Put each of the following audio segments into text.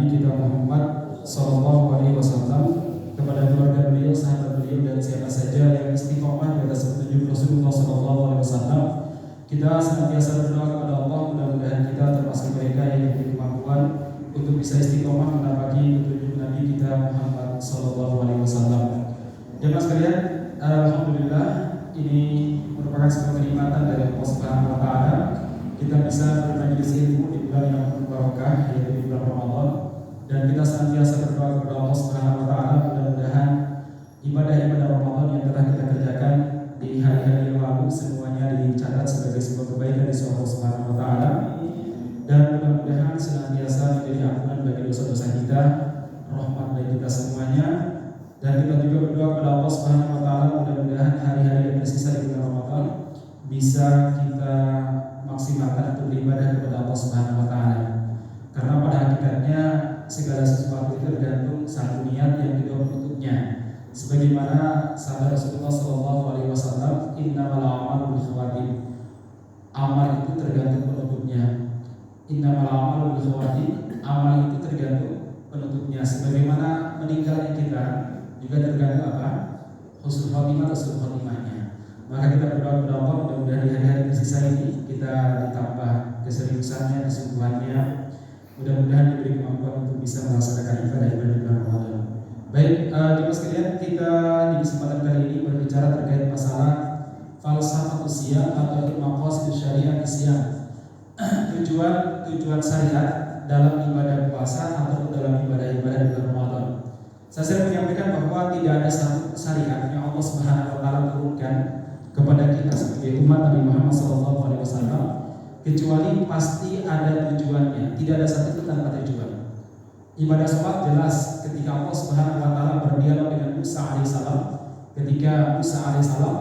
Nabi kita Muhammad Sallallahu Alaihi Wasallam, kepada keluarga beliau, sahabat beliau, dan siapa saja yang istiqomah di atas petunjuk Rasulullah Sallallahu Alaihi Wasallam. Kita senantiasa berdoa kepada Allah, mudah-mudahan kita termasuk mereka yang diberi kemampuan untuk bisa istiqomah menapaki petunjuk Nabi kita Muhammad Sallallahu Alaihi Wasallam. Jemaah sekalian, alhamdulillah ini merupakan sebuah kenikmatan dari Allah Subhanahu Wa Taala. Kita bisa bermajelis ilmu di bulan yang penuh barokah, yaitu di bulan Ramadan, dan kita senantiasa berdoa kepada Allah Subhanahu Wa Taala mudah-mudahan ibadah-ibadah Ramadan yang telah kita kerjakan di hari-hari yang lalu semuanya dicatat sebagai sebuah kebaikan di sisi Allah Subhanahu Wa Taala, dan mudah-mudahan senantiasa menjadi ampunan bagi dosa-dosa kita, rahmat bagi kita semuanya. Dan kita juga berdoa kepada Allah Subhanahu Wa Taala mudah-mudahan hari-hari yang tersisa di bulan Ramadan bisa kita maksimalkan untuk beribadah kepada Allah Subhanahu Wa Taala. Karena pada hakikatnya segala sesuatu itu tergantung satu niat yang kedua penutupnya. Sebagaimana sabda Rasulullah Sallallahu Alaihi Wasallam, innamal a'malu bikhawatib. Amal itu tergantung penutupnya. Innamal a'malu bikhawatib. Amal itu tergantung penutupnya. Sebagaimana meninggalnya kita juga tergantung apa? Husnul khotimah atau su'ul khotimahnya. Maka kita berdoa kepada Allah mudah-mudahan di hari-hari tersisa ini kita ditambah keseriusannya, kesungguhannya. Mudah-mudahan diberi kemampuan untuk bisa melaksanakan ibadah di bulan Ramadan. Baik, jemaah sekalian, kita di kesempatan kali ini berbicara terkait masalah falsafah usia atau maqasid syariat Islam. Tujuan syariat dalam ibadah puasa atau dalam ibadah-ibadah di bulan Ramadan. Saya sering menyampaikan bahwa tidak ada satu syariat yang Allah Subhanahu Wa Taala turunkan kepada kita sebagai umat Nabi Muhammad SAW kecuali pasti ada tujuannya. Tidak ada satu tanpa tujuan. Ibadah sholat jelas ketika Allah Subhanahu Wa Taala berdialog dengan Musa alaihissalam, ketika Musa alaihissalam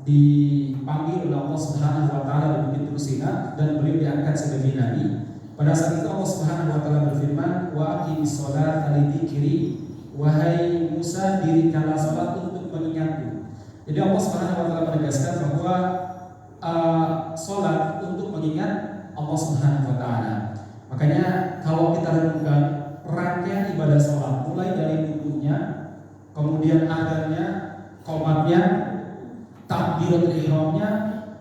dipanggil oleh Allah Subhanahu Wa Taala di Bukit Tur Sina dan beliau diangkat sebagai nabi. Pada saat itu Allah Subhanahu Wa Taala berfirman, wa aqimis sholat lidzikri, wahai Musa dirikanlah sholat untuk mengingatku. Jadi Allah Subhanahu Wa Taala menegaskan bahwa sholat untuk mengingat Allah Subhanahu Wa Taala. Makanya kalau kita renungkan rangkaian ibadah sholat mulai dari wudhunya, kemudian adanya, qomatnya, takbiratul ihramnya,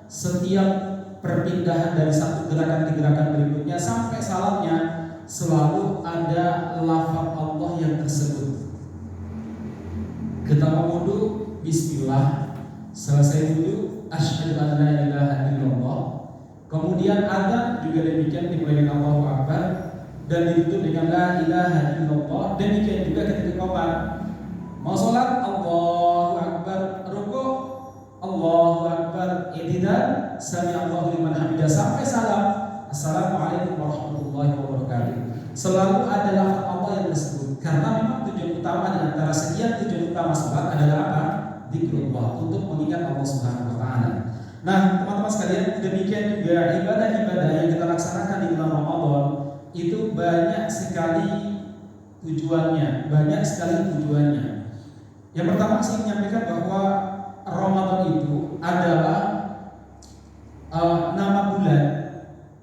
setiap perpindahan dari satu gerakan ke gerakan berikutnya sampai salamnya selalu ada lafaz Allah yang tersebut. Ketika wudhu bismillah, selesai wudhu asyhadu an la ilaha illallah. Kemudian adzan juga demikian dimulai dengan Allahu Akbar dan ditutup dengan la ilaha illallah. Demikian juga ketika qomat. Mau sholat Allahu Akbar, rukuk Allahu Akbar, i'tidal sami Allahu liman hamidah, sampai salam assalamualaikum warahmatullahi wabarakatuh. Selalu ada lafaz Allah yang tersebut karena memang tujuan utama di antara sekian tujuan utama sholat adalah apa? Zikrullah, untuk mengingat Allah Subhanahu Wa Taala. Nah, teman-teman sekalian, demikian juga ibadah-ibadah yang kita laksanakan di bulan Ramadan itu banyak sekali tujuannya, Yang pertama saya menyampaikan bahwa Ramadan itu adalah nama bulan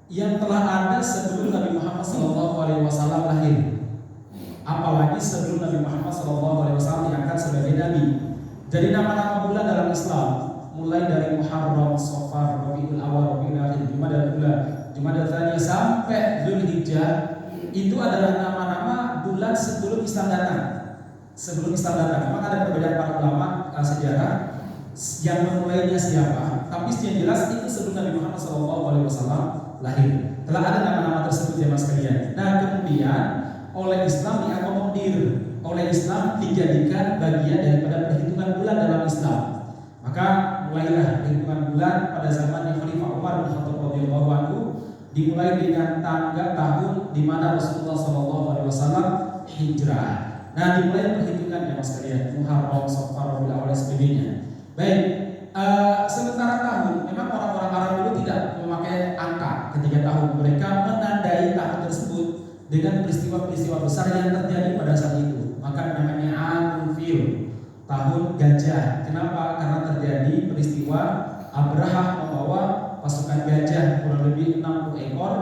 yang telah ada sebelum Nabi Muhammad SAW lahir. Apalagi sebelum Nabi Muhammad SAW diangkat sebagai Nabi. Jadi nama-nama bulan dalam Islam mulai dari Muharram, Safar, Rabiul Awal, Rabiul Akhir, Jumadal Ula, Jumadal Tsaniyah sampai Dzulhijjah itu adalah nama-nama bulan sebelum Islam datang. Memang ada perbedaan para ulama sejarah yang memulainya siapa, tapi yang jelas itu sebelum Nabi Muhammad SAW lahir. Telah ada nama-nama tersebut jemaah sekalian. Nah, kemudian oleh Islam diakomodir, oleh Islam dijadikan bagian daripada perhitungan bulan dalam Islam. Maka mulailah perhitungan bulan pada zaman Khalifah Umar bin Khattab radhiyallahu anhu, dimulai dengan tanggal tahun di mana Rasulullah SAW hijrah. Nah, dimulai perhitungan jemaah sekalian, Muharram, Safar, Rabiul Awal dan sebagainya. Baik, sementara tahun memang orang-orang Arab dulu tidak memakai angka ketika tahun. Mereka menandai tahun tersebut dengan peristiwa-peristiwa besar yang terjadi pada saat itu. Maka namanya Amul Fil, tahun gajah. Kenapa? Karena terjadi peristiwa Abrahah membawa pasukan gajah kurang lebih 60 ekor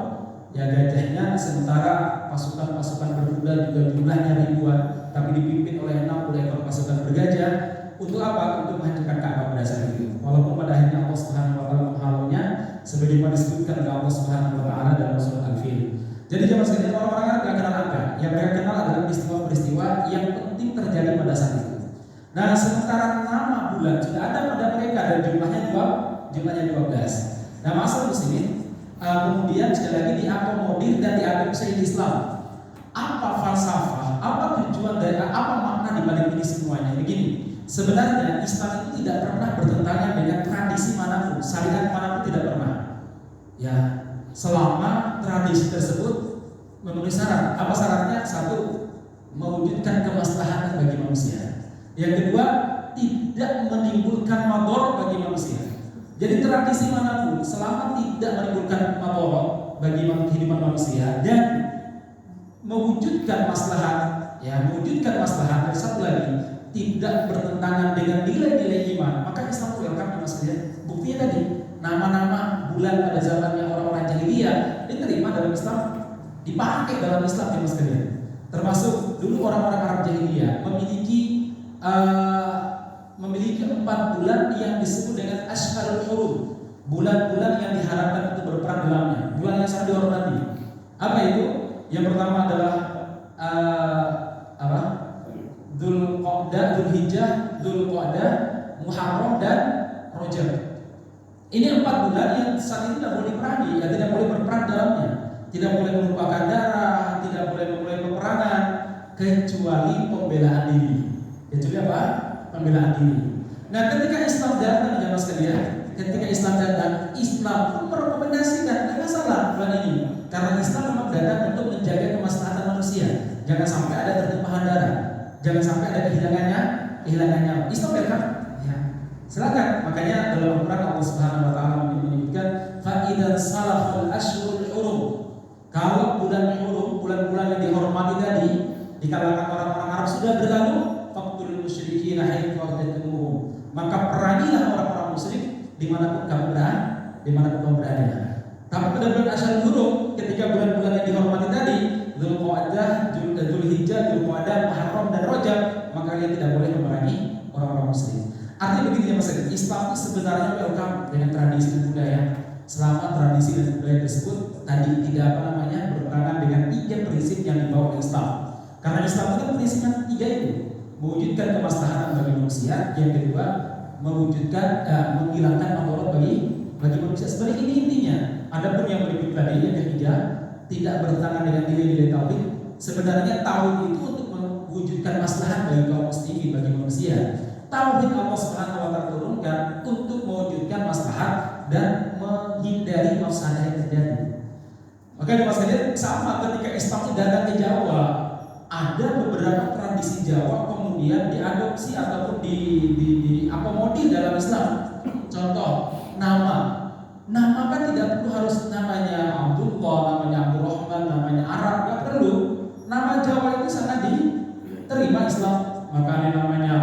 ya gajahnya, sementara pasukan-pasukan berkuda bulan juga jumlahnya ribuan, tapi dipimpin oleh 60 ekor pasukan bergajah. Untuk apa? Untuk menghancurkan Ka'bah pada saat itu. Walaupun pada akhirnya Allah Subhanahu wa taala menghalaunya sebagaimana disebutkan oleh Allah Subhanahu wa taala dalam surat Al-Fil. Jadi jemaah sekalian, orang-orang Arab tidak kenal angka. Yang mereka kenal adalah peristiwa-peristiwa yang penting terjadi pada saat itu. Nah, sementara nama bulan sudah ada pada mereka dan jumlahnya 12. Nah, masalah muslimin kemudian sekali lagi diakomodir dan diadopsi di Islam. Apa falsafah? Apa tujuan dari apa makna di balik ini semuanya? Begini. Sebenarnya Islam itu tidak pernah bertentangan dengan tradisi manapun, syariat manapun tidak pernah. Ya, selama tradisi tersebut memenuhi syarat. Apa syaratnya? Satu, mewujudkan kemaslahatan bagi manusia. Yang kedua, tidak menimbulkan madharat bagi manusia. Jadi tradisi manapun selama tidak menimbulkan madharat bagi kehidupan manusia dan mewujudkan maslahat, mewujudkan maslahat. Dan satu lagi, tidak bertentangan dengan nilai-nilai iman, maka Islam welcome Mas sekalian. Buktinya tadi, nama-nama bulan pada zamannya orang-orang jahiliyah diterima dalam Islam, dipakai dalam Islam Mas sekalian. Termasuk dulu orang-orang Arab jahiliyah memiliki 4 bulan yang disebut dengan Ashharul Hurum, bulan-bulan yang diharapkan untuk berperang dalamnya, bulan yang sangat dihormati. Apa itu? Yang pertama adalah Dzulqa'dah, Dzulhijjah, Dzulqa'dah, Muharram dan Rajab. Ini 4 bulan yang saat ini tidak boleh diperangi, tidak boleh berperang dalamnya, tidak boleh menumpahkan darah, tidak boleh memulai peperangan kecuali pembelaan diri. Kecuali apa? Pembelaan diri. Nah, ketika Islam datang, jemaah sekalian, ketika Islam datang, Islam pun merekomendasikan tidak masalah bulan ini, karena Islam memang datang untuk menjaga kemaslahatan manusia. Jangan sampai ada tertumpahan darah, jangan sampai ada kehilangannya. Islam welcome. Ya, silakan. Makanya dalam Al-Quran Allah Subhanahu wa taala menyebutkan fa idzal salahul ashhurul hurum. Kalau bulan hurum, bulan-bulan yang dihormati tadi di kalangan orang-orang Arab sudah berlalu, faqtul musyrikin haitsu wajadtumuhum. Maka perangilah orang-orang musyrik dimanapun kamu berada. Tapi pada bulan Ashhurul Hurum, ketika bulan-bulan yang dihormati tadi, Dzulqa'dah, Dzulhijjah, Dzulqa'dah, Muharram dan Rajab, maka kalian tidak boleh memerangi orang-orang musyrik. Artinya begini ya Mas, Islam sebenarnya welcome dengan tradisi dan budaya. Selama tradisi dan budaya tersebut tadi tidak bertentangan dengan 3 prinsip yang dibawa oleh Islam. Karena Islam itu prinsipnya 3 itu, mewujudkan kemaslahatan bagi manusia, yang kedua mewujudkan menghilangkan madharat bagi manusia. Sebenarnya ini intinya. Adapun yang berikut tadi yang ketiga, tidak bertentangan dengan nilai-nilai tauhid. Sebenarnya tauhid itu untuk mewujudkan maslahat bagi kaum muslimin, bagi manusia. Tauhid Allah Subhanahu wa taala turunkan untuk mewujudkan maslahat dan menghindari mafsadah yang terjadi. Maka Mas sekalian, sama ketika Islam datang ke Jawa, ada beberapa tradisi Jawa kemudian diadopsi ataupun diakomodir dalam Islam. Contoh, nama kan tidak perlu harus namanya Abdullah, namanya Abdul Rahman, namanya Arab, nggak perlu. Nama Jawa itu sangat diterima Islam. Maka ada namanya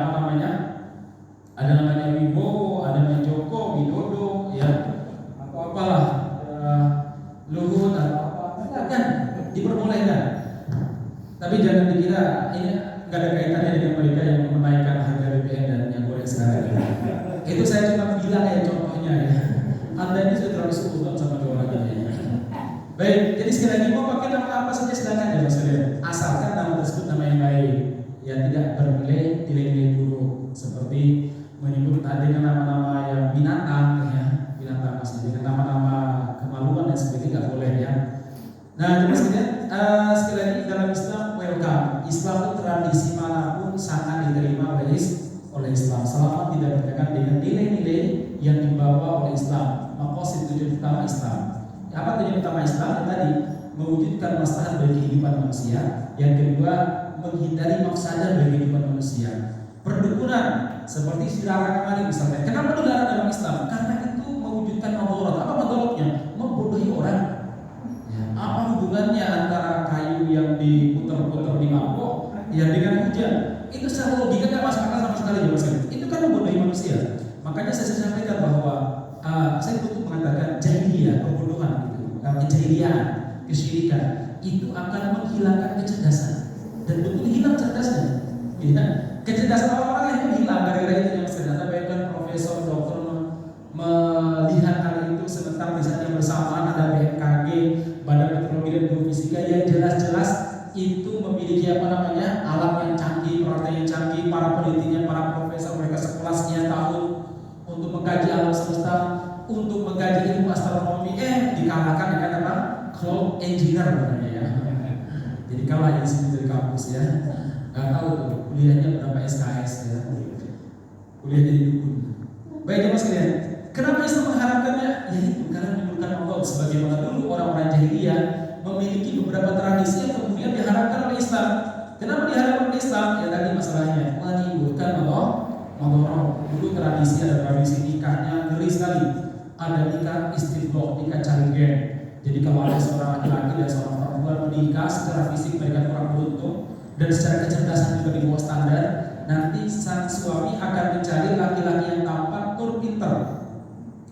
Wibowo, ada namanya Joko Widodo, ya, atau apalah, Luhut atau apa, kan diperbolehkan. Tapi jangan dikira ini nggak ada kaitannya dengan mereka yang menaikkan harga BBM dan minyak goreng sekarang. Itu saya cuma bilang ya contohnya ya. Anda ini sudah terlalu seutuh sama dua orang ini. Baik, jadi sekali lagi mau pakai nama apa saja silakan ya Mas sekalian. Asalkan nama tersebut nama yang baik, ya tidak bernilai nilai-nilai buruk seperti menyebut dengan nama-nama yang binatang maksudnya dengan nama-nama kemaluan dan sebagainya nggak boleh ya. Nah, terus kemudian sekali lagi dalam Islam welcome. Islam itu tradisi manapun sangat diterima oleh Islam selama tidak berkaitan dengan nilai-nilai yang dibawa oleh Islam. Maqasid tujuan utama Islam. Apa tujuan utama Islam? Yang tadi mewujudkan maslahat bagi kehidupan manusia. Yang kedua menghindari mafsadah bagi kehidupan manusia. Perdukunan seperti dilarang kemarin misalnya. Kenapa dilarang dalam Islam? Karena itu mewujudkan madharat. Apa madharatnya? Membodohi orang. Apa hubungannya antara kayu yang diputar-putar di mangkok yang dengan hujan? Itu secara logika tidak masuk akal sama sekali ya Mas. Itu kan membodohi manusia. Makanya saya sampaikan bahwa saya butuh mengatakan jahiliyah, kebodohan itu, kejahilian, kesyirikan itu akan menghilangkan kecerdasan. dan betul hilang cerdasnya. Ya. Kecerdasan orang-orang yang hilang gara-gara itu yang sedang bayangkan profesor dokter melihat hal itu sebentar di saat yang bersamaan ada BMKG, Badan Meteorologi dan Geofisika yang jelas-jelas itu memiliki alat yang canggih, peralatan yang canggih, para penelitinya, para profesor mereka sekolah sekian tahun untuk mengkaji alam semesta, untuk mengkaji ilmu astronomi, dikalahkan dengan apa? Cloud engineer namanya ya. Jadi kalah di sini dari kampus ya. Gak tahu tuh kuliahnya berapa SKS ya. Kuliah jadi dukun. Baik jemaah sekalian, kenapa Islam mengharapkannya? Ya itu karena menimbulkan Allah. Sebagaimana dulu orang-orang jahiliyah memiliki beberapa tradisi yang kemudian diharapkan oleh Islam. Kenapa diharapkan oleh Islam? Ya tadi masalahnya menimbulkan Allah. Dulu tradisi ada tradisi nikahnya ngeri sekali. Ada nikah istibdok, nikah cari gen. Jadi kalau ada seorang laki-laki dan seorang perempuan menikah, secara fisik mereka kurang beruntung dan secara kecerdasan juga di bawah standar, nanti sang suami akan mencari laki-laki yang tampan, tur, pinter.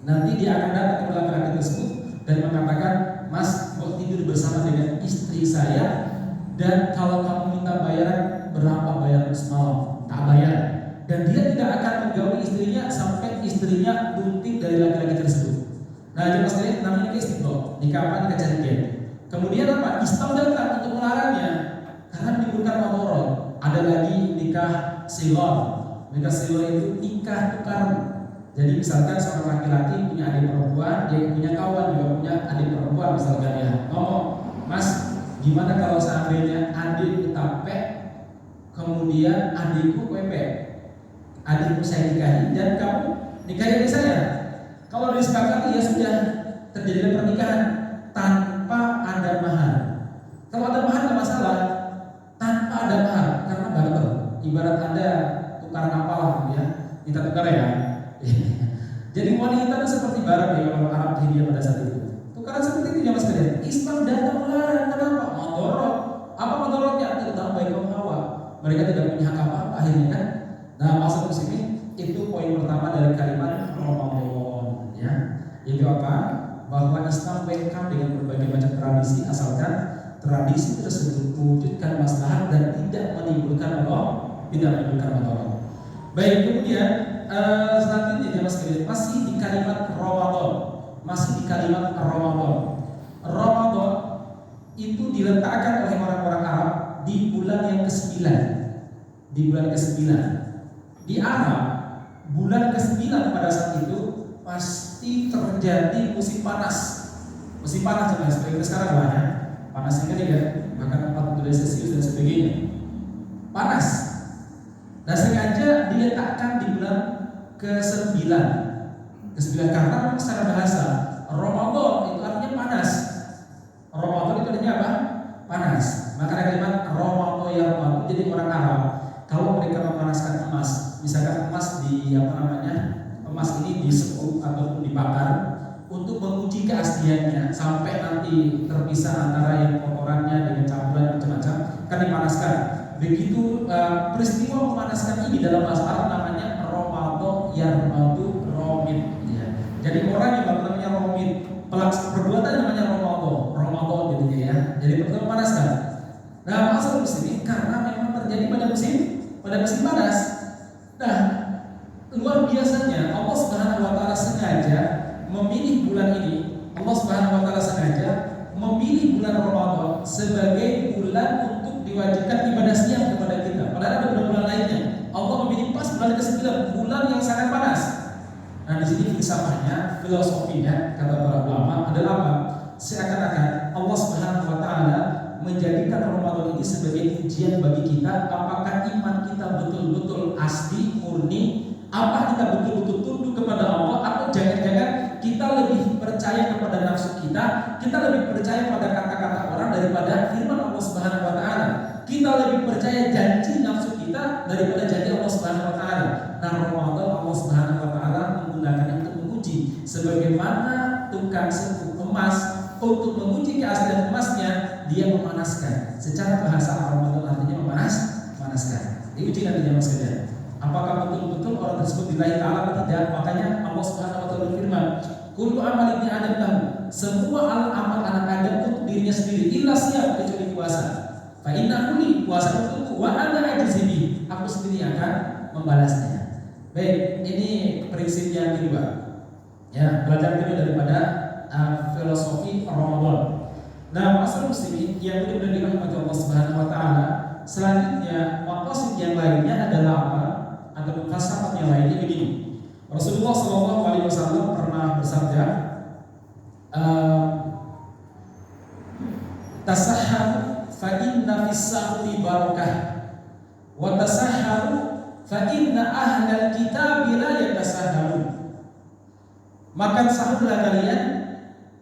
Nanti dia akan datang ke laki-laki tersebut dan mengatakan, Mas, mau tidur bersama dengan istri saya, dan kalau kamu minta bayaran, berapa bayaran semalam? Tak bayar. Dan dia tidak akan menggauli istrinya sampai istrinya bunting dari laki-laki tersebut. Nah, jadi maksudnya namanya nikah istibdok, nikah apa? Nikah cari gen. Kemudian apa? Islam datang untuk melarangnya karena menimbulkan madorot. Ada lagi nikah silon. Nikah silon itu nikah tukaran. Jadi misalkan seorang laki-laki punya adik perempuan, dia punya kawan juga punya adik perempuan, misalkan ya ngomong, Mas, gimana kalau seandainya adik tapek, kemudian adikku kwepek, adikku saya nikahi dan kamu nikahi adik saya. Kalau disepakati ya sudah terjadi pernikahan tanpa ada mahar. Kalau ada mahar nggak masalah, tanpa ada mahar karena barter. Ibarat Anda tukaran apalah ya, kita tukar ya. Jadi wanita itu seperti barang ya kalau Arab jahiliyah pada saat itu. Tukaran seperti itu ya Mas kalian. Islam datang melarang, kenapa? Madorot. Apa madorotnya? Terutama bagi kaum Hawa. Mereka tidak punya hak apa-apa akhirnya kan. Nah, maksud di sini itu poin pertama dari kalimat Ramadan ya. Itu apa? Bahwa Islam welcome dengan berbagai macam tradisi asalkan tradisi tersebut mewujudkan maslahat dan tidak menimbulkan madorot. Baik, kemudian selanjutnya Mas sekalian, masih di kalimat Ramadan. Ramadan itu diletakkan oleh orang-orang Arab di bulan yang ke-9. Di bulan ke-9. Di Arab, bulan ke-9 pada saat itu pasti terjadi musim panas. Musim panas seperti sekarang lah ya. Panasnya kan ya, bahkan 40 derajat Celcius dan sebagainya. Panas. Nah, sengaja diletakkan di bulan ke-9 karena secara bahasa Ramadan itu artinya panas. Ramadan itu artinya apa? Panas. Maka ada kalimat Ramadan ya Ramadan. Jadi orang Arab kalau mereka memanaskan emas, misalkan emas emas ini disekuk ataupun dibakar untuk menguji keasliannya sampai nanti terpisah antara yang kotorannya dengan campuran macam-macam, kan dipanaskan. Begitu peristiwa memanaskan ini dalam bahasa Arab namanya Ramadan yarmadu romid ya. Jadi orang yang namanya romid, perbuatan namanya Ramadan gitu ya. Jadi pertama memanaskan. Nah, maksud di sini karena memang terjadi pada musim panas. Nah, luar biasanya Allah Subhanahu wa taala sengaja memilih bulan ini. Allah Subhanahu wa taala sengaja memilih bulan Ramadan sebagai bulan untuk diwajibkan ibadah siang kepada kita. Padahal ada bulan-bulan lainnya. Allah memilih pas bulan ke-9, bulan yang sangat panas. Nah, di sini filsafatnya, filosofinya kata para ulama adalah apa? Seakan-akan Allah Subhanahu wa taala menjadikan Ramadan ini sebagai ujian bagi kita, apakah iman kita betul-betul asli, murni, apa kita betul-betul tunduk kepada Allah, atau jangan-jangan kita lebih percaya kepada nafsu kita lebih percaya pada kata-kata orang daripada firman Allah Subhanahu wa taala. Kita lebih percaya janji nafsu kita daripada janji Allah Subhanahu wa taala. Nah, Ramadan Allah Subhanahu wa taala menggunakan itu menguji sebagaimana tukang sekuk emas untuk menguji keaslian emasnya, dia memanaskan. Secara bahasa Ramadan artinya memanaskan. Diuji nantinya Mas sekalian. Apakah betul-betul orang tersebut lillahi ta'ala atau tidak? Makanya Allah Subhanahu wa taala berfirman, kullu amal ibni Adam lahu. Semua amal anak Adam untuk dirinya sendiri, illa siyam, kecuali puasa. Fa innahu li, puasa untukku, wa ana ajzibi, aku sendiri akan membalasnya. Baik, ini prinsip yang kedua. Ya, belajar kedua daripada filosofi Ramadan. Nah, masalah muslimin yang benar-benar dirahmati Allah Subhanahu wa taala, selanjutnya maqasid yang lainnya adalah apa? Atau falsafah yang lainnya begini. Rasulullah SAW pernah bersabda, tasahharu fa inna fis sahuri barakah wa tasahharu fa inna ahlal kitabi la yatasahharun. Makan sahurlah kalian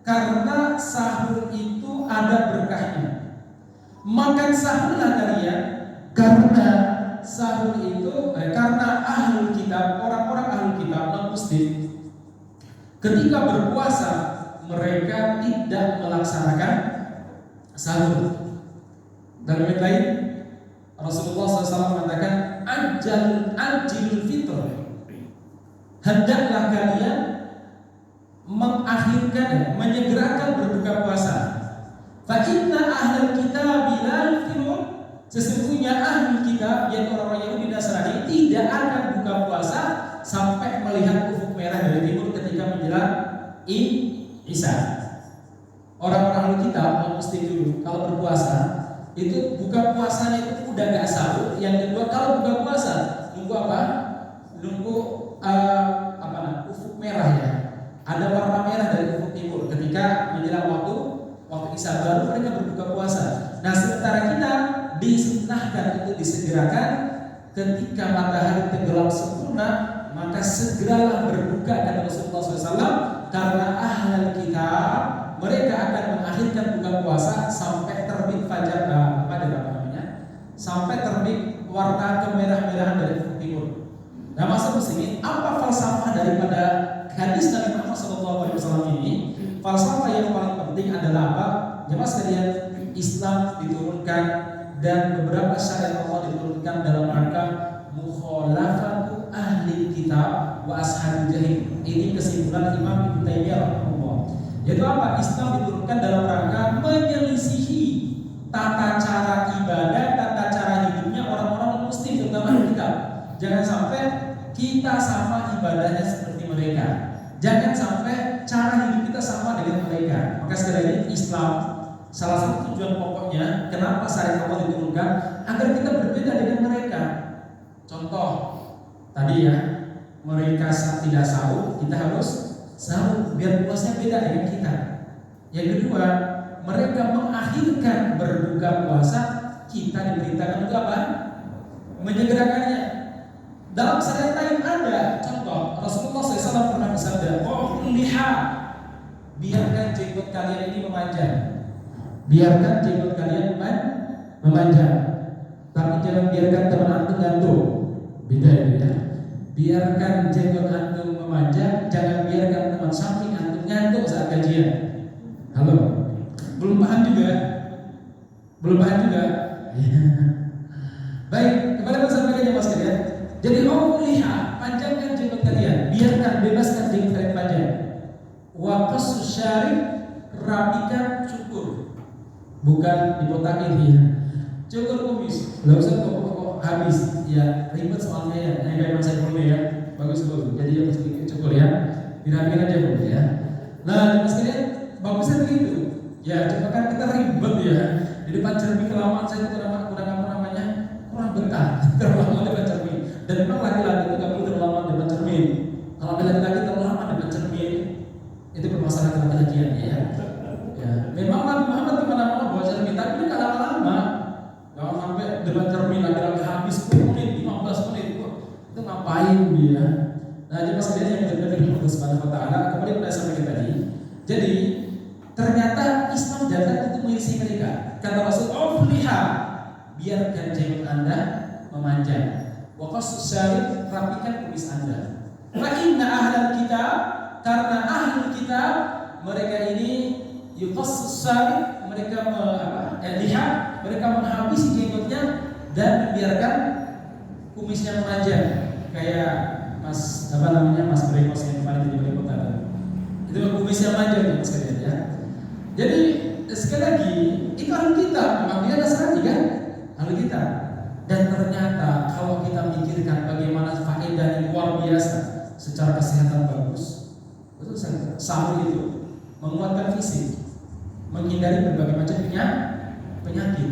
karena sahur itu ada berkahnya. Makan sahurlah kalian karena sahur itu karena ahlul kitab, orang-orang ahlul kitab non-muslim ketika berpuasa mereka tidak melaksanakan sahur. Dalam ayat lain Rasulullah SAW mengatakan ajilul fitr, hendaklah kalian mengakhirkan, menyegerakan berbuka puasa. Fa inna ahlul kitab la yuftirun, sesungguhnya ahlul kitab yaitu orang-orang Yahudi Nasrani tidak akan buka puasa sampai melihat ufuk merah dari timur ketika menjelang Isya. Orang-orang ahlul kitab mesti dulu kalau berpuasa itu buka puasanya itu udah gak sahur. Yang kedua kalau buka puasa nunggu apa? Nunggu ufuk merah ya. Ada warna merah dari ufuk timur ketika menjelang waktu Isya baru mereka berbuka puasa. Nah, sementara kita disunnahkan untuk disegerakan ketika matahari tenggelam sempurna, maka segeralah berbuka kata Rasulullah SAW, karena ahlul kitab mereka akan mengakhirkan buka puasa sampai terbit fajar sampai terbit warna kemerah-merahan dari ufuk timur. Nah, maksud muslimin, apa falsafah daripada hadis Nabi Muhammad SAW ini? Falsafah yang paling penting adalah apa? Jemaah sekalian, Islam diturunkan dan beberapa syariat Allah diturunkan dalam rangka mukhalafatu ahli kitab wa ashabil jahil. Ini kesimpulan Imam Ibnu Taimiyah rahimahullah. Yaitu apa? Islam diturunkan dalam rangka menyelisihi tata cara ibadah, tata cara hidupnya orang-orang muslim terutama ahli kitab. Jangan sampai kita sama ibadahnya seperti mereka. Jangan sampai cara hidup kita sama dengan mereka. Maka sekali lagi Islam salah satu tujuan pokoknya kenapa syariat Allah diturunkan agar kita berbeda dengan mereka. Contoh tadi ya, mereka tidak sahur, kita harus sahur biar puasanya beda dengan kita. Yang kedua, mereka mengakhirkan berbuka puasa, kita diberitakan untuk apa? Menyegerakannya. Dalam syariat lain ada contoh Rasulullah SAW pernah bersabda, liha, biarkan jenggot kalian ini memanjang, biarkan jenggot kalian memanjang, tapi jangan biarkan teman antum gantung. Beda ya. Biarkan jenggot antum memanjang, jangan biarkan teman samping antum ngantuk saat kajian. Halo, belum paham juga? Belum paham juga? Baik, kembali ke sampaikannya mas kalian. Jadi lihat, panjangkan jenggot kalian, biarkan, bebaskan jenggot kalian panjang. Wa qassus syarib, rapikan cukur, bukan dibotakin ya. Cukur kumis, nggak usah kok habis ya, ribet soalnya ya. Nah, kayak saya dulu ya, bagus. Jadi ya sedikit cukur ya, dirapikan aja dulu ya. Nah, mas kalian bagusnya begitu. Ya, cuma kan kita ribet ya. Di depan cermin kelamaan saya kurang betah, terlalu lama di depan cermin. Dan memang laki-laki itu nggak perlu terlalu lama di depan cermin. Kalau laki-laki terlalu lama di depan cermin, itu permasalahan laki-lakian ya. Ya, memang Nabi Muhammad kemana-mana bawa cermin, tapi nggak lama-lama. Kalau sampai depan cermin laki-laki habis 10 menit, 15 menit, itu ngapain dia? Nah, jadi mas kalian yang benar-benar Allah Subhanahu Wa Taala kembali pada sampai tadi. Jadi ternyata Islam datang untuk mengisi mereka. Kata Rasul, lihat, biarkan jenggot Anda memanjang. Wa qassus syarib, rapikan kumis Anda. Fa inna ahlal kitab, karena ahlul kitab mereka ini yuqassus syarib, mereka lihat, mereka menghabisi jenggotnya dan membiarkan kumisnya memanjang. Kayak Mas Brengos yang kemarin di Bali Kota. Itu kumisnya panjang ya mas kalian ya. Jadi sekali lagi itu ahlul kitab, memang dia Nasrani kan? ternyata kalau kita pikirkan bagaimana faedah yang luar biasa secara kesehatan bagus, betul saja. Sahur itu menguatkan fisik, menghindari berbagai macam penyakit.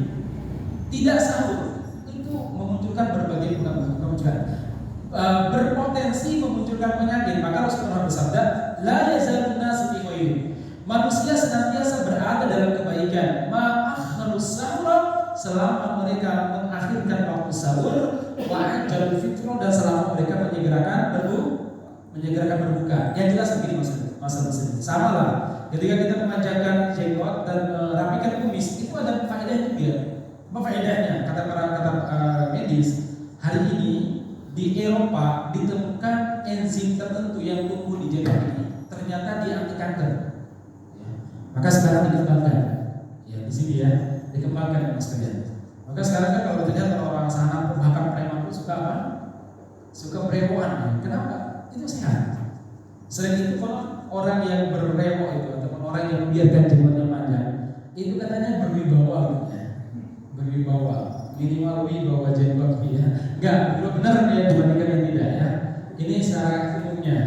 Tidak sahur itu memunculkan berbagai berpotensi memunculkan penyakit. Maka Rasulullah bersabda, la yazalun nasu fi khairin. Manusia senantiasa berada dalam kebaikan. Ma'akharus sahur, selama mereka mengakhirkan waktu sahur, wa'ajal fitro, dan selama mereka menyegerakan berbuka. Yang jelas begini masalah sama lah. Ketika kita memanjangkan jenggot dan merapikan kumis, itu ada faedah juga. Apa faedahnya? Kata medis, hari ini di Eropa ditemukan enzim tertentu yang tumbuh di jenggot ini. Ternyata dia anti kanker. Maka sekarang dikembangkan. Ya di sini ya, dikembangkan ya Mas kalian. Maka sekarang kan kalau ternyata orang sana bahkan preman itu suka apa? Suka berewokan. Kenapa? Itu sehat. Selain itu kalau orang yang berewo itu ataupun orang yang membiarkan jenggotnya panjang, itu katanya berwibawa, berwibawa, minimal wibawa jenggot ya. Enggak, benar dia dibandingkan yang tidak ya. Ini secara umumnya.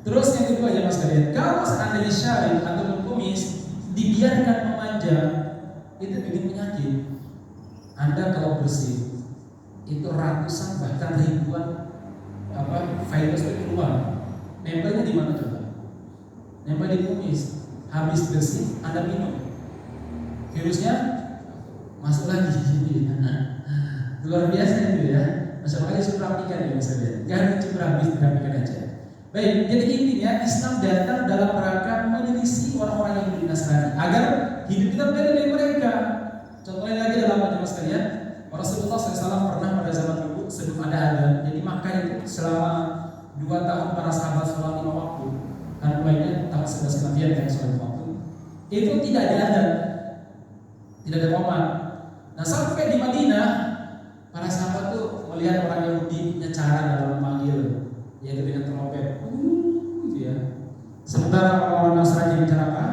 Terus yang kedua ya Mas kalian, kalau seandainya syarif ataupun kumis dibiarkan memanjang, itu bikin penyakit. Anda kalau bersih itu ratusan bahkan ribuan virus itu keluar. Nempelnya di mana coba? Nempel di kumis. Habis bersih Anda minum, virusnya masuk lagi. Luar biasa itu ya. Masalahnya sudah rapikan ya Mas kalian. Jangan cuma habis dirapikan aja. Baik, jadi intinya Islam datang dalam rangka menyelisih orang-orang yang beri Nasrani agar hidup kita beda dari mereka. Contohnya lagi dalam hadis Mas kalian, Rasulullah SAW pernah pada zaman dulu sebelum ada adzan, jadi Makkah itu selama 2 tahun para sahabat sholat 5 waktu, dan mulainya tahun 11 kenabian yang sholat 5 waktu, itu tidak ada adzan, tidak ada qomat. Nah sampai di Madinah, para sahabat tuh melihat orang Yahudi punya cara dalam memanggil, yaitu dengan trompet, gitu ya. Sementara orang-orang Nasrani dengan cara apa?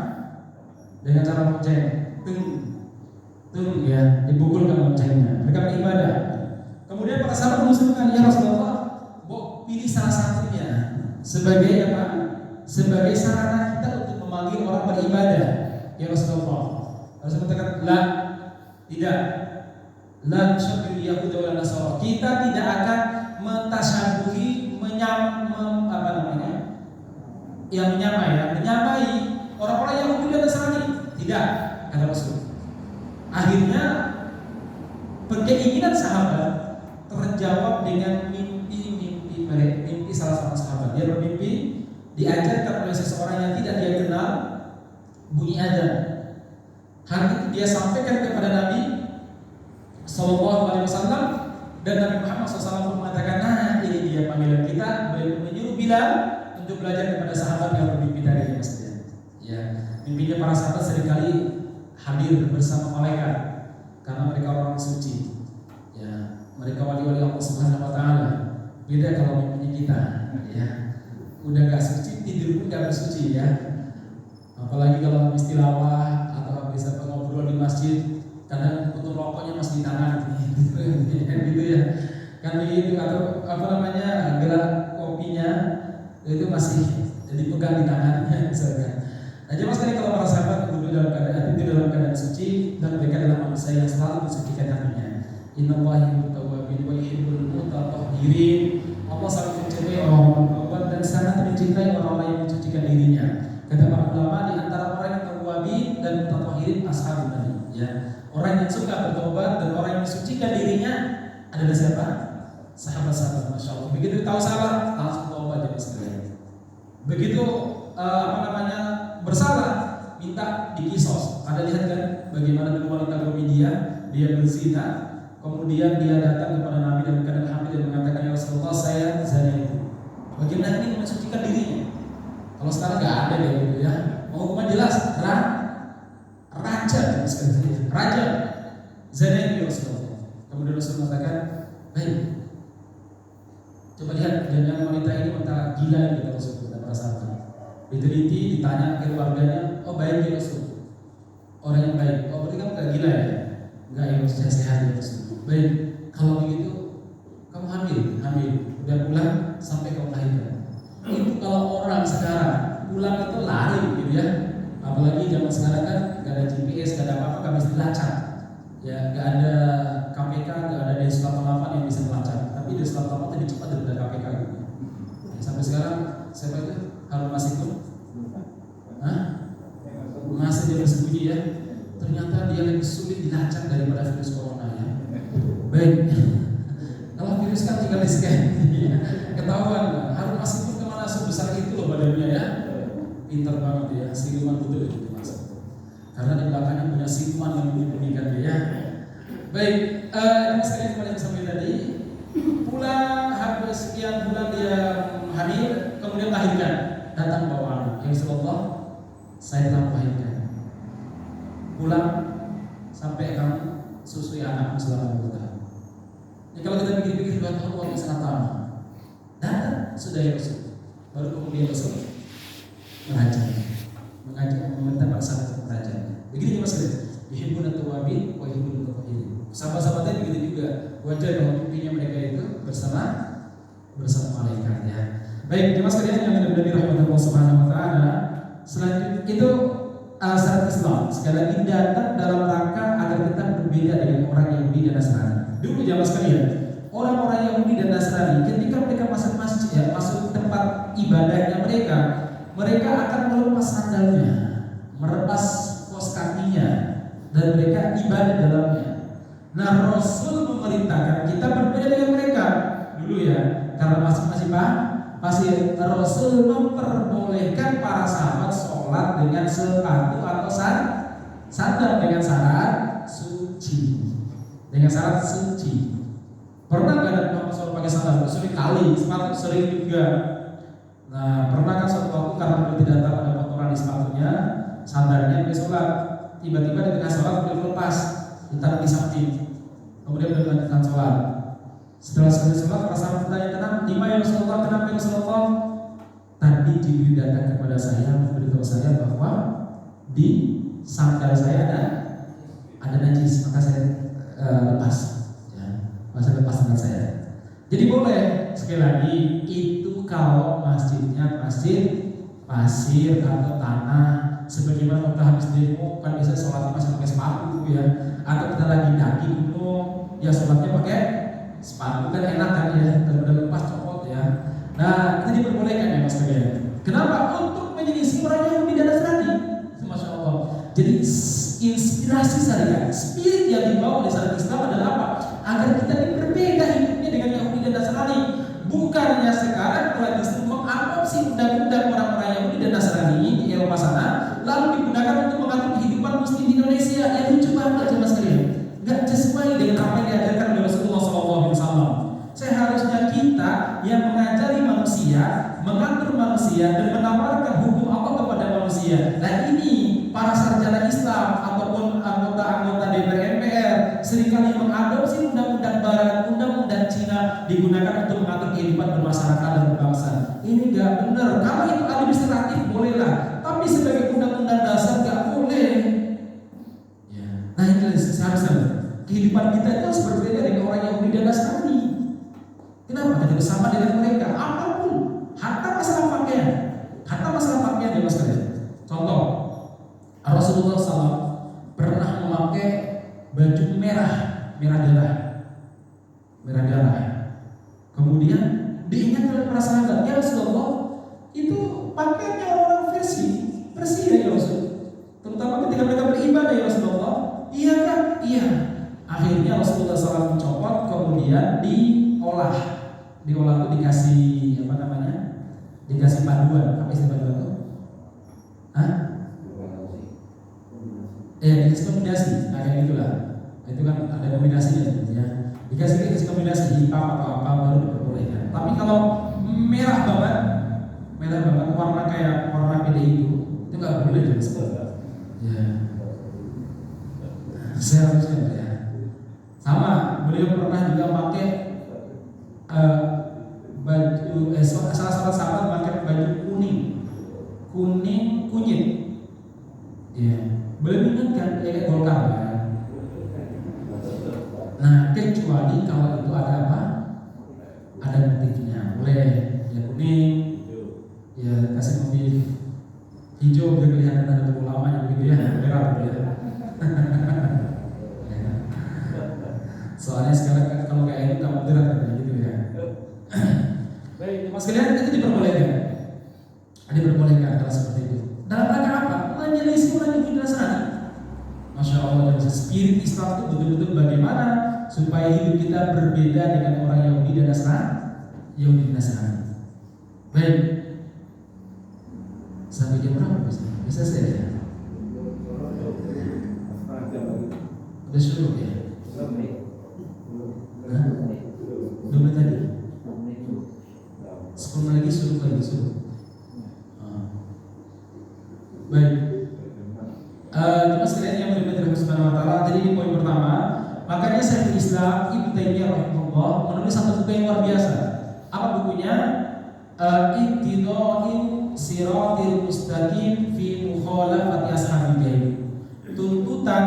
Dengan cara lonceng, tung ya, dipukulkan loncengnya. Mereka beribadah. Kemudian para sahabat mengusulkan, ya Rasulullah, pilih salah satunya sebagai apa? Sebagai sarana kita untuk memanggil orang beribadah. Ya Rasulullah. Rasulullah katakan, la, tidak. La syabbil Yahudi wal Nasara. Kita tidak akan mentasyabuhi menyamai orang-orang Yahudi dan Nasrani. Tidak, kata Rasul. Akhirnya keinginan sahabat terjawab dengan mimpi salah seorang sahabat. Dia bermimpi diajarkan oleh seseorang yang tidak dia kenal bunyi adzan. Hal itu dia sampaikan kepada Nabi SAW, dan Nabi Muhammad SAW pun mengatakan, nah ini dia panggilan kita. Beliau menyuruh Bilal untuk belajar kepada sahabat yang bermimpi tadi ya. Mimpinya para sahabat seringkali hadir bersama malaikat karena mereka orang suci. Ya, mereka wali-wali Allah Subhanahu wa taala. Beda kalau mimpinya kita, ya. Udah gak suci, tidur pun gak bersuci ya. Apalagi kalau habis tilawah atau habis ngobrol di masjid, kadang putus rokoknya masih di tangan gitu ya. Kan begitu, atau gelas kopinya itu masih dipegang di tangannya misalkan. Nah, jelas sekali kalau para sahabat duduk dalam keadaan suci, dan mereka adalah manusia yang selalu mensucikan hatinya. Innallaha yuhibbut tawwabin wa yuhibbul mutatahhirin. Allah sangat mencintai orang-orang bertaubat dan sangat mencintai orang-orang yang mensucikan dirinya. Kata para ulama, di antara orang yang tawwabin dan mutatahhirin ashabun nabi, ya. Orang yang suka bertobat dan orang yang mensucikan dirinya adalah siapa? Sahabat-sahabat, Masya Allah. Begitu tahu salah, langsung taubat jadi sekalian. Begitu bersalah, minta dikisos. Anda lihat kan bagaimana dulu wanita Gomedia, dia berzina, kemudian dia datang kepada Nabi dan keadaan hamil dan mengatakan, ya Rasulullah, saya zina itu. Bagaimana ini mensucikan dirinya? Kalau sekarang nggak ada kayak gitu ya. Mau hukuman jelas, raja zina itu ya Rasulullah. Kemudian Rasulullah mengatakan, baik, coba lihat, jangan wanita ini wanita gila ini, kata Rasulullah para sahabat. Diteliti, ditanya ke keluarganya, oh baik ya Rasul, orang yang baik. Oh berarti kamu gak gila ya? Enggak ya, saya sehat ya Rasul. Baik, kalau begitu habis dilacak. Ya, nggak ada KPK, nggak ada Densus 88 yang bisa melacak. Tapi Densus 88 lebih cepat daripada KPK. Ya, sampai sekarang siapa itu? Harun Masiku? Masih dia bersembunyi ya. Ternyata dia lebih sulit dilacak daripada virus corona ya. Baik. Kalau virus kan tinggal di scan, ketahuan. Harun Masiku kemana sebesar itu loh badannya ya. Pintar banget ya, siluman betul itu masuk. Karena di belakangnya punya siluman yang menyembunyikan dia. Baik, ini sekali kembali sampai tadi. Pulang habis sekian bulan dia hamil, kemudian melahirkan. Datang bawa anak. Ya Rasulullah, saya telah melahirkan. Pulang sampai kamu susui anakmu selama 2 tahun. Ya kalau kita pikir-pikir 2 tahun waktu sangat lama. Datang sudah ya Rasul. Baru kemudian Rasul mengajak meminta paksa merajanya. Begini Mas Kris, yuhibbun at-tawabin wa yuhibbun al-mutatahhirin. Sahabat-sahabatnya begitu juga. Wajar bahwa pipinya mereka itu bersama malaikat ya. Baik, jemaah sekalian yang mudah-mudahan dirahmati Allah Subhanahu wa taala. Selanjutnya itu syarat Islam. Sekali lagi datang dalam rangka agar kita berbeda dengan orang Yahudi dan Nasrani. Dulu jemaah sekalian, orang-orang Yahudi dan Nasrani ketika mereka masuk masjid ya, masuk tempat ibadahnya mereka akan melepas sandalnya, melepas kaos kakinya, dan mereka ibadah dalamnya. Nah, Rasul memerintahkan kita berbeda dengan mereka dulu ya, karena masih Rasul memperbolehkan para sahabat sholat dengan sepatu atau sandal dengan syarat suci. Pernah nggak ada Muhammad SAW pakai sandal? Sering kali, sering juga. Nah, pernah kan suatu waktu karena beliau tidak tahu ada kotoran di sepatunya, sandalnya beliau sholat. Tiba-tiba di tengah sholat beliau lepas, ditaruh di samping. Kemudian beliau melanjutkan sholat. Setelah selesai sholat, para sahabat bertanya, "Lima ya Rasulullah, kenapa ya Rasulullah?" Tadi Jibril datang kepada saya memberitahu saya bahwa di sandal saya ada najis, maka saya lepas. Ya, maka lepas sandal saya. Jadi boleh sekali lagi itu kalau masjidnya masjid pasir atau tanah, sebagaimana kita habis demo kan bisa sholatnya masih pakai sepatu ya, atau kita lagi daki gunung ya sholatnya pakai sepatu kan enak kan ya, udah lepas copot ya. Nah itu diperbolehkan ya mas kalian. Kenapa? Untuk menyelisih orang yang tidak Nasrani. Masya Allah. Jadi inspirasi syariat, spirit yang dibawa oleh syariat Islam adalah apa? Agar kita berbeda hidupnya dengan Yahudi dan Nasrani. Bukannya sekarang telah justru mengadopsi undang-undang orang-orang Yahudi dan Nasrani di Eropa sana, lalu digunakan untuk mengatur kehidupan Muslim di Indonesia. Yang lucu banget jemaah sekalian, nggak sesuai dengan apa yang diajarkan oleh Rasulullah SAW. Seharusnya kita yang mengajari manusia, mengatur manusia dan menawarkan hukum Allah kepada manusia. Nah ini para sarjana Islam ataupun anggota-anggota DPR MPR seringkali mengadopsi undang-undang Barat, undang-undang Cina digunakan untuk mengatur kehidupan bermasyarakat dan berbangsa. Ini nggak benar. Kalau itu administratif bolehlah, tapi sebagai undang-undang dasar nggak boleh. Ya. Nah ini seharusnya kehidupan kita itu harus berbeda dengan orang Yahudi dan Nasrani. Kenapa kita bersama dengan mereka? Apapun, hatta masalah pakaian ya mas kalian. Contoh, Rasulullah SAW pernah memakai baju merah darah. Kemudian diingat oleh para sahabat, ya Rasulullah, itu pakaiannya orang Persia ya Rasul. Terutama ketika mereka beribadah ya Rasulullah. Iya kan? Iya. Akhirnya Rasulullah SAW mencopot, kemudian diolah itu dikasih apa namanya? Dikasih paduan. Apa istilah paduan itu? Dikasih kombinasi, kayak gitulah. Itu kan ada kombinasinya ya. Dikasih kombinasi hitam atau apa baru diperbolehkan. Tapi kalau merah banget warna kayak warna pede itu nggak boleh jadi sekolah. Ya. Seharusnya ya. Sama, beliau pernah juga pakai baju salah satu sahabat pakai baju kuning kunyit. Ya. Beliau ingatkan kayak Golkar kan. Nah, kecuali kalau itu ada apa? Ada motifnya. Boleh ya kuning, ya kasih motif hijau biar kelihatan ada ulama yang begitu ya, merah gitu ya. Soalnya sekarang kan kalau kayak itu kamu berat katanya gitu ya. Baik, mas kalian itu diperbolehkan. Diperbolehkan kalau seperti itu. Dalam rangka apa? Menyelisih orang Yahudi Nasrani. Masya Allah, dan spirit Islam itu betul-betul bagaimana supaya hidup kita berbeda dengan orang Yahudi dan Nasrani. Baik. Sampai jam berapa bisa saya? Udah suruh ya? Hah? 2 menit tadi? 10 lagi suruh. Baik. Cuma sekalian yang berikut dari Subhanahu wa taala. Jadi ini poin pertama. Makanya Syekhul Islam Ibnu Taimiyah rahimahullah menulis satu buku yang luar biasa. Apa bukunya? Ittida'u siratil mustaqim fi mukhalafati ashabil jahil. Tuntutan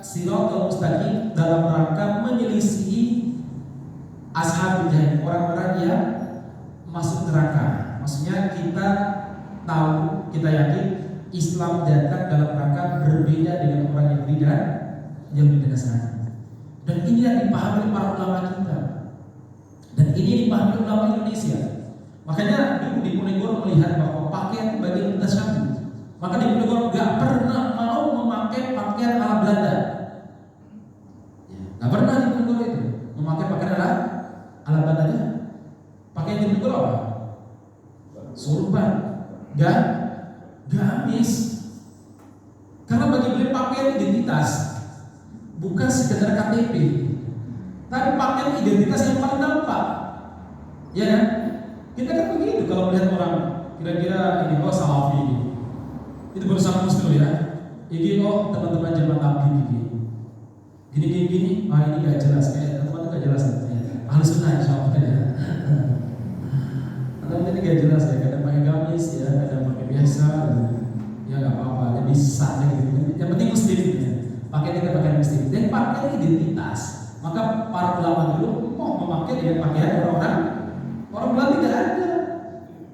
siratal mustaqim dalam rangka menyelisihi ashabul jahil, orang-orang yang masuk neraka. Maksudnya kita tahu, kita yakin Islam datang dalam rangka berbeda dengan orang Yahudi dan Nasrani. Dan ini yang dipahami oleh para ulama kita. Dan ini dipahami oleh ulama Indonesia. Makanya dulu di Diponegoro melihat bahwa pakaian bagian tasyabbuh. Maka di Diponegoro nggak pernah mau memakai pakaian ala Belanda. Nggak pernah di Diponegoro itu memakai pakaian ala Belanda. Pakaian di Diponegoro apa? Sorban, gamis. Karena bagi beliau pakaian identitas, bukan sekedar KTP, tapi pakaian identitas yang paling nampak. Ya kan? Kita kan begitu kalau melihat orang kira-kira ini salafi ini. Itu baru sama muslim ya. Ini teman-teman jemaah tabligh gini. Ini nggak jelas, kayak teman itu nggak jelas ya. Ahli sunnah insyaallah ya. Atau ini nggak jelas ya, kadang pakai gamis ya, kadang pakai biasa, ya nggak apa-apa. Jadi sah gitu. Yang penting muslim ya. Pakaian muslim. Dan pakaian identitas. Maka para ulama dulu mau memakai dengan pakaian orang Belanda tidak ada.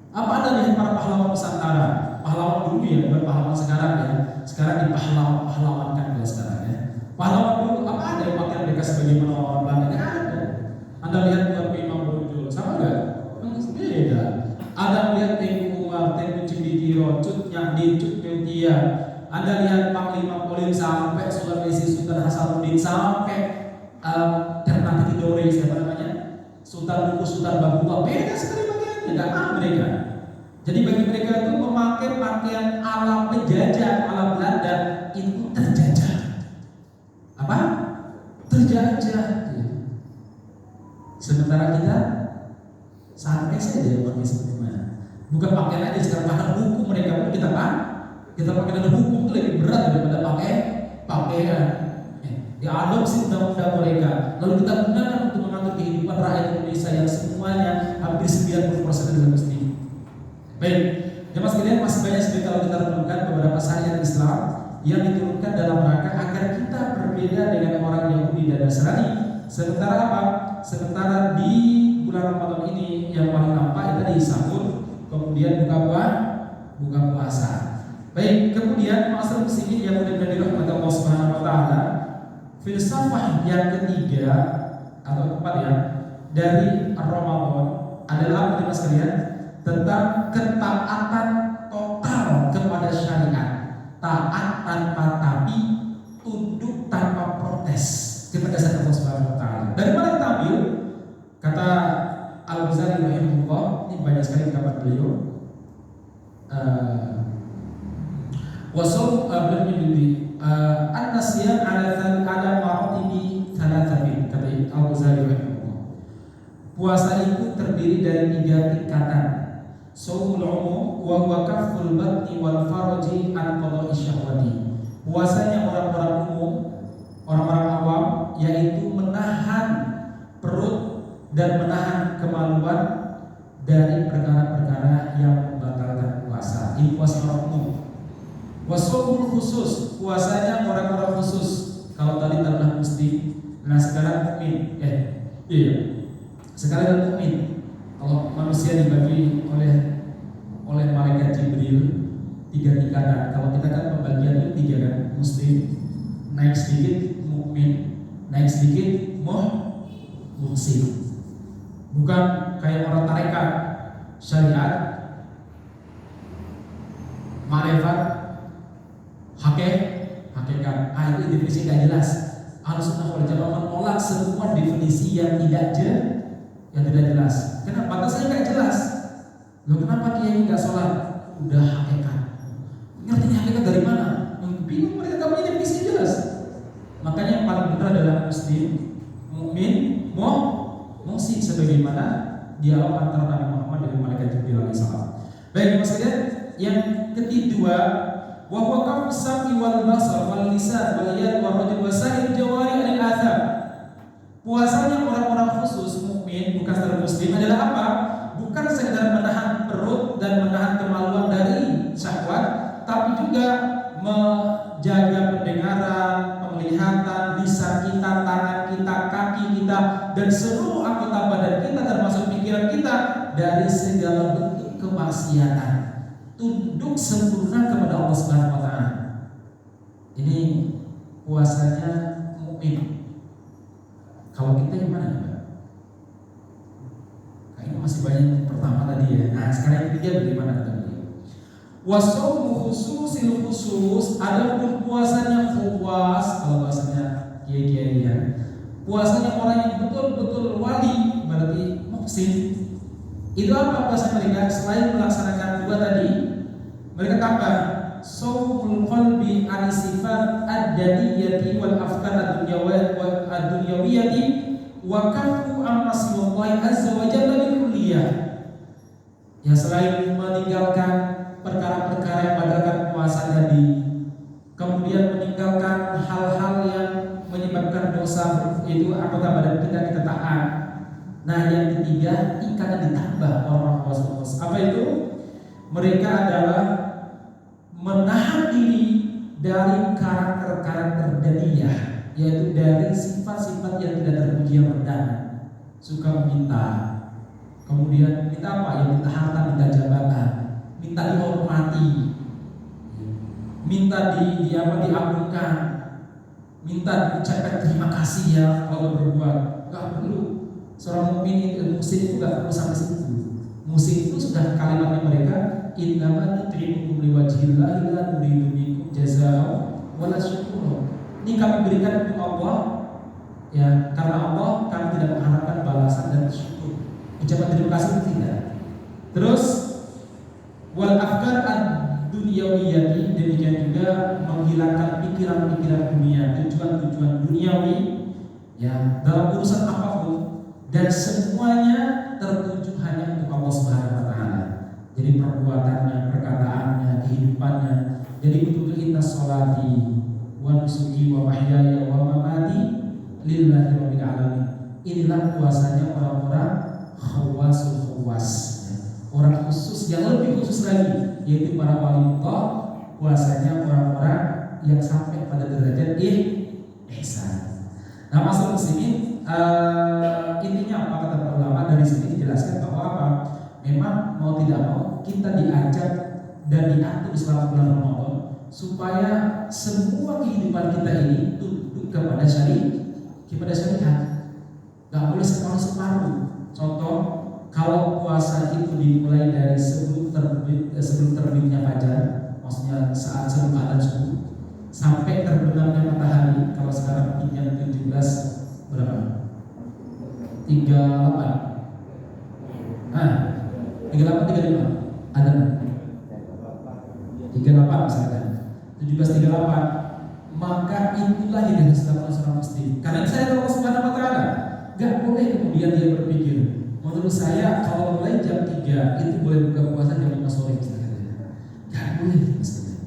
Apa ada lihat para pahlawan Nusantara? Pahlawan dulu ya, bukan pahlawan sekarang ya. Sekarang dipahlawankan kalau sekarang ya. Pahlawan dulu apa ada yang pakai mereka sebagaimana orang Belanda? Tidak ada. Anda lihat Tuan Imam Bonjol, sama enggak? Beda. Ada lihat Tengku Umar, Tengku Cindidiro, Cut Nyakdin, Cut Peutia. Anda lihat Panglima Polim sampai Sulawesi Sultan Hasanuddin sampai Ternate Tidore siapa namanya? Sultan Buku, Sultan Bakuba, beda sekali pakaiannya, nggak tahu mereka. Jadi bagi mereka itu memakai pakaian ala penjajah, ala Belanda itu terjajah. Apa? Terjajah. Sementara kita santai saja pakai seperti mana. Bukan pakaian aja, sekarang bahkan hukum mereka pun kita pakai dalam hukum itu lebih berat daripada pakai pakaian. Diadopsi undang-undang mereka, lalu kita gunakan untuk mengatur kehidupan rakyat Indonesia yang semuanya hampir 90% adalah muslim. Baik, jemaah sekalian, masih banyak sekali kalau kita renungkan beberapa syariat Islam yang diturunkan dalam rangka agar kita berbeda dengan orang Yahudi dan Nasrani. Sementara apa? Sementara di bulan Ramadan ini yang paling nampak itu di sahur, kemudian buka puasa. Baik, kemudian masalah muslimin yang mudah-mudahan dirahmati Allah Subhanahu wa taala. Filsafah yang ketiga atau keempat ya dari Ramadan adalah apa sekalian? Tentang ketaatan total kepada syariat, taat tanpa tapi, tunduk tanpa protes kepada Allah Subhanahu wa taala. Dari mana kita ambil? Kata Al-Ghazali rahimahullah, ini banyak sekali kabar beliau. Wasau bermimpi an-nasyan ala maratibi thalathatin, kata Al-Ghazali rahimahullah. Puasa itu terdiri dari 3 tingkatan. Shaumul umum wa huwa kafful batni wal farji an qada'i syahwati. Puasanya orang-orang umum, orang-orang awam, yaitu menahan perut dan menahan kemaluan dari perkara-perkara yang membatalkan puasa. Ini puasa orang umum. Wasawul khusus, puasanya orang-orang khusus. Kalau tadi adalah muslim, nah sekarang mukmin. Iya. Sekarang mukmin. Kalau manusia dibagi oleh malaikat Jibril 3 tingkatan. Kalau kita kan pembagian itu 3 kan, muslim, naik sedikit mukmin, naik sedikit muhsin. Bukan kayak orang tarekat syariat, ma'rifat, hakikat. Itu definisi nggak jelas. Ahlussunnah wal Jamaah menolak semua definisi yang tidak jelas. Kenapa? Saya nggak jelas. Loh, kenapa dia nggak sholat? Udah hakikat. Ngertinya hakikat dari mana? Bingung mereka, nggak punya definisi jelas. Makanya yang paling benar adalah muslim, mukmin, muhsin, sebagaimana dialog antara Nabi Muhammad dengan malaikat Jibril alaihissalam. Baik, maksudnya yang kedua, wa huwa kafu sam'i wal basar wal lisan wal yad wal rajul wa sa'ir jawari al atham. Puasanya orang-orang khusus mukmin, bukan secara muslim, adalah apa? Bukan sekedar menahan perut dan menahan kemaluan dari syahwat, tapi juga menjaga pendengaran, penglihatan, lisan kita, tangan kita, kaki kita, dan seluruh anggota badan kita termasuk pikiran kita dari segala bentuk kemaksiatan. Tunduk sempurna kepada Allah Subhanahu wa taala. Ini puasanya mukmin. Kalau kita yang mana ya? Kayaknya masih banyak yang pertama tadi ya. Nah, sekarang yang ketiga bagaimana tadi? Wasaumu khususil khusus, adapun puasanya khuwas, kalau bahasanya kiai-kiai ya. Puasanya orang yang betul-betul wali, berarti muhsin. Itu apa puasa mereka? Selain melaksanakan dua tadi, mereka tambah saumul qalbi an sifat ad-daniyati wal afkar ad-dunyawiyati wa kafu amma siwallahi azza wa jalla bil kulliyah. Ya, selain meninggalkan perkara-perkara yang batalkan puasa tadi, kemudian meninggalkan hal-hal yang menyebabkan dosa, itu apakah badan kita taat. Nah, yang ketiga, ikatan ditambah orang khusus. Apa itu? Mereka adalah menahan diri dari karakter-karakter daniyah, yaitu dari sifat-sifat yang tidak terpuji yang rendah. Suka meminta, kemudian minta apa? Ya minta harta, minta jabatan, minta dihormati, minta diagungkan, minta diucapkan terima kasih ya kalau berbuat. Gak perlu. Seorang mukmin itu, muslim itu gak perlu sampai situ. Muslim itu sudah kalimatnya mereka, innama nut'imukum liwajhillahi la nuridu minkum jazaa'an wala syukura. Ini kami berikan untuk Allah, ya, karena Allah kami tidak mengharapkan balasan dan syukur. Ucapan terima kasih itu tidak. Terus wal afkar ad-dunyawiyati, demikian juga menghilangkan pikiran-pikiran dunia, tujuan-tujuan duniawi, ya, dalam urusan apapun, dan semuanya tertuju hanya untuk Allah Subhanahu wa taala. Jadi perbuatannya, perkataannya, kehidupannya. Jadi betul-betul kita sholati wa nusuki wa mahyaya wa mamati lillahi rabbil alamin. Inilah puasanya orang-orang khawasul khawas, orang khusus yang lebih khusus lagi, yaitu para waliullah. Puasanya orang-orang yang sampai pada derajat ihsan. Nah, masalah muslimin, intinya apa kata para ulama dari sini dijelaskan bahwa apa? Memang mau tidak mau kita diajak dan diatur selama bulan Ramadan supaya semua kehidupan kita ini tunduk kepada syariat. Gak boleh separuh-separuh. Contoh, kalau puasa itu dimulai dari sebelum terbitnya fajar, maksudnya saat sebelum adzan subuh, sampai terbenamnya matahari. Kalau sekarang jam 17 berapa? 38. Nah, 38 35 ada 38 misalkan 17:38, maka itulah yang dilakukan seorang muslim. Karena saya Allah Subhanahu wa taala, enggak boleh kemudian dia berpikir, menurut saya kalau mulai jam 3 itu boleh buka puasa jam 5 sore misalkan. Enggak boleh misalkan.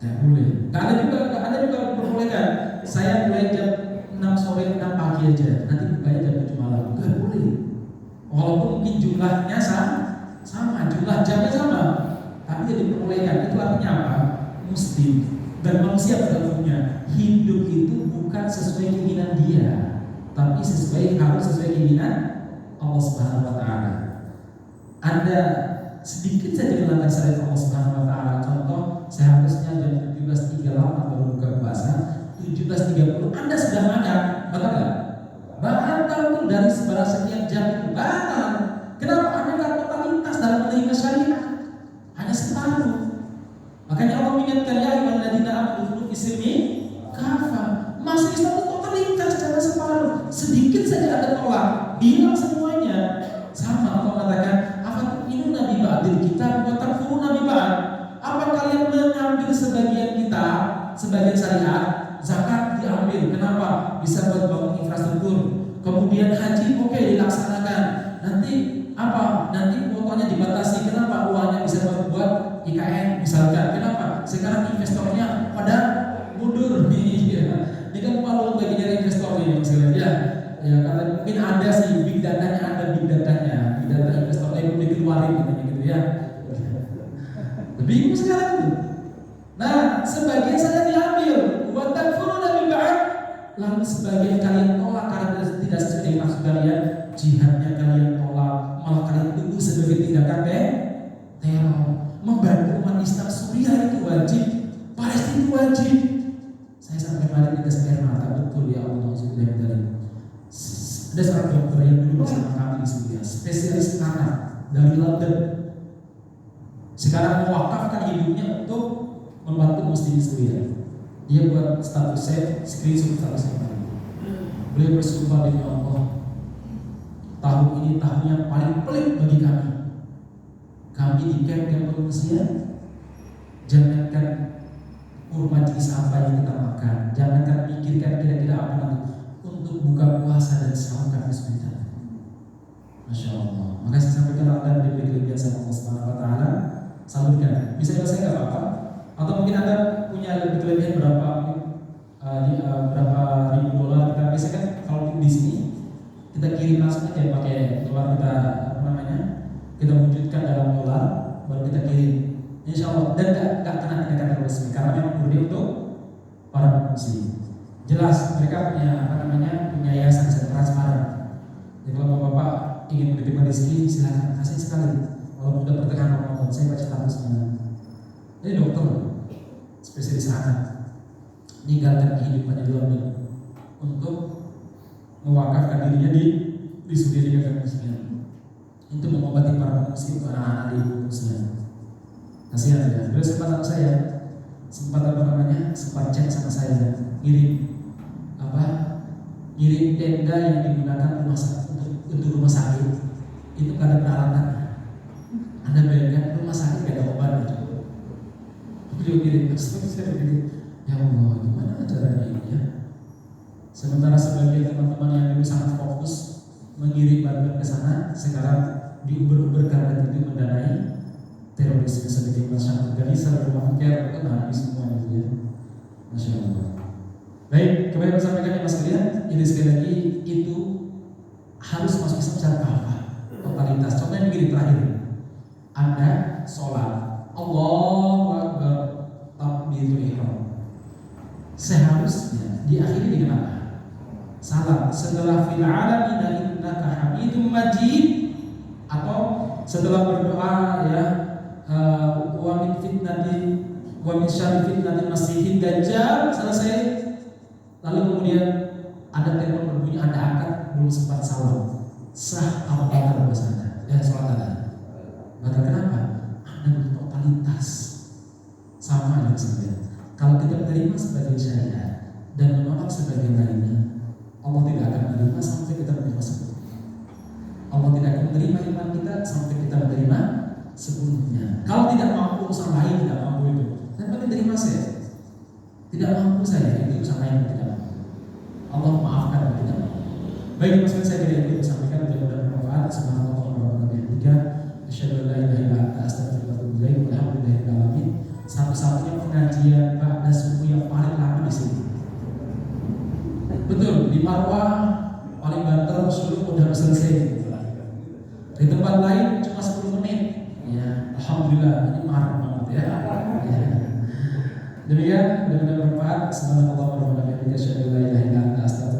Enggak boleh. Enggak ada juga diperbolehkan. Saya mulai jam 6 sore 6 pagi aja, nanti bukanya jam 7 malam. Enggak boleh. Walaupun mungkin jumlahnya sama, jumlah jamnya sama, tapi jadi diperbolehkan. Itu artinya apa? Muslim dan manusia pada umumnya hidup itu bukan sesuai keinginan dia, tapi harus sesuai keinginan Allah Subhanahu wa taala. Anda sedikit saja melanggar syariat Allah Subhanahu wa taala. Contoh, seharusnya jam 17.38 baru buka puasa, 17.30 Anda sudah makan, batal enggak? Batal tuh dari sebarang sekian jam itu batal. Kenapa? Anda nggak totalitas dalam menerima syariat, hanya separuh. Makanya Allah mengingatkan ya ayyuhalladzina amanu fi silmi kafa. Masuk Islam itu totalitas, jangan separuh. Sedikit saja ada tolak, bilang semuanya. Sama Allah mengatakan, "Afatu'minuna bi ba'dil kitab wa takfuruna bi ba'd." Apa kalian mengambil sebagian kitab, sebagian syariat, zakat diambil. Kenapa? Bisa buat bangun infrastruktur. Kemudian haji oke, dilaksanakan. Nanti apa? Nanti kuotanya dibatasi. Kenapa? Uangnya bisa buat IKN misalkan. Kenapa? Sekarang investornya pada mundur. Ini kan malu bagi nyari investor ini misalnya. Ya kata mungkin ada sih big datanya, ada big datanya. Big data investornya belum dikeluarin katanya gitu ya. Bingung sekarang itu. Nah, sebagian saja diambil. Wa takfuruna bi ba'd. Lalu sebagian kalian tolak karena tidak sesuai dengan maksud kalian. Jihadnya kalian tolak, malah kalian tuduh sebagai tindakan teror. Membantu umat Islam Suriah itu wajib, Palestina itu wajib. Saya sampai kemarin di tes air mata, betul ya Allah sudah dari. Ada seorang dokter yang dulu bersama kami di Suriah, spesialis anak dari London. Sekarang mewakafkan hidupnya untuk membantu muslim Suriah. Dia buat status screenshot statusnya. Beliau bersumpah demi Allah, tahun ini tahun yang paling pelik bagi kami. Kami di kamp pengungsian, jangankan kurma jenis apa yang kita makan, jangankan pikirkan kira-kira apa nanti untuk buka puasa dan sahur kami sudah. Masya Allah. Maka saya sampaikan Allah diberi kelebihan sama Allah Subhanahu Wa Taala. Salurkan. Bisa bahasa nggak apa-apa? Atau mungkin Anda punya lebih kelebihan berapa ribu dolar? Kita biasa kan kalau di sini kita kirim langsung aja pakai dolar, kita apa namanya? Kita wujudkan dalam dolar baru kita kirim. Insya Allah dan nggak kena tindakan resmi karena memang murni untuk para pengungsi. Jelas mereka punya apa namanya, punya yayasan transparan. Jadi kalau bapak ingin menerima rezeki silakan kasih sekali. Kalau sudah pertengahan Ramadan, saya baca statusnya. Ini dokter, spesialis anak, meninggalkan kehidupannya di London untuk mewakafkan dirinya di Suriah dan Muslim. Itu mengobati para pengungsi, para anak di Muslim. Kasihan ya. Beliau sempat saya, sempat apa namanya, sempat chat sama saya, ngirim tenda yang digunakan untuk rumah sakit. Itu kan ada peralatan. Anda bayangkan rumah sakit gak ada obat gitu. Beliau kirim, saya bilang, ya Allah, gimana caranya ini ya? Sementara sebagian teman-teman yang dulu sangat fokus mengirim bantuan ke sana, sekarang diuber-uber karena itu mendanai terorisme sebagai masyarakat. Jadi rumah care kan habis semua gitu ya. Masya Allah. Baik, kembali saya sampaikan ya Mas kalian, ini sekali lagi itu harus masuk Islam secara apa? Totalitas. Contohnya begini terakhir. Anda sholat, Allahu Akbar, takbiratul ihram. Seharusnya diakhiri dengan apa? Salam. Setelah fil alamin innaka hamidum majid, atau setelah berdoa ya wa min fitnati wa min syarri fitnatil masiihid dajjal, selesai. Lalu kemudian ada telepon berbunyi, Anda angkat, belum sempat salam. Sah apa kata bahasa Anda? Ya sholat Anda. Maka kenapa? Anda butuh totalitas. Sama dengan saya. Kalau kita menerima sebagai syariat dan menolak sebagai lainnya, Allah tidak akan menerima sampai kita menerima sepenuhnya. Allah tidak akan menerima iman kita sampai kita menerima sepenuhnya. Kalau tidak mampu usaha lain, tidak mampu itu, dan bagi terima saya. Tidak mampu saya, itu usaha lain tidak mampu. Allah maafkan kita. Baik, maksudnya saya kira itu sampaikan mudah-mudahan bermanfaat. Subhanallah wa bihamdika, asyhadu an la ilaha illa anta, astaghfiruka wa atubu ilaik. Walhamdulillahil alamin. Satu-satunya pengajian ba'da subuh yang paling lama di sini. Betul, di Marwah paling banter suruh udah selesai. Di tempat lain cuma 10 menit. Ya, alhamdulillah ini marah banget ya. Demikian, mudah-mudahan bermanfaat. Subhanallah wa bihamdika, asyhadu an la ilaha illa anta, astaghfiruka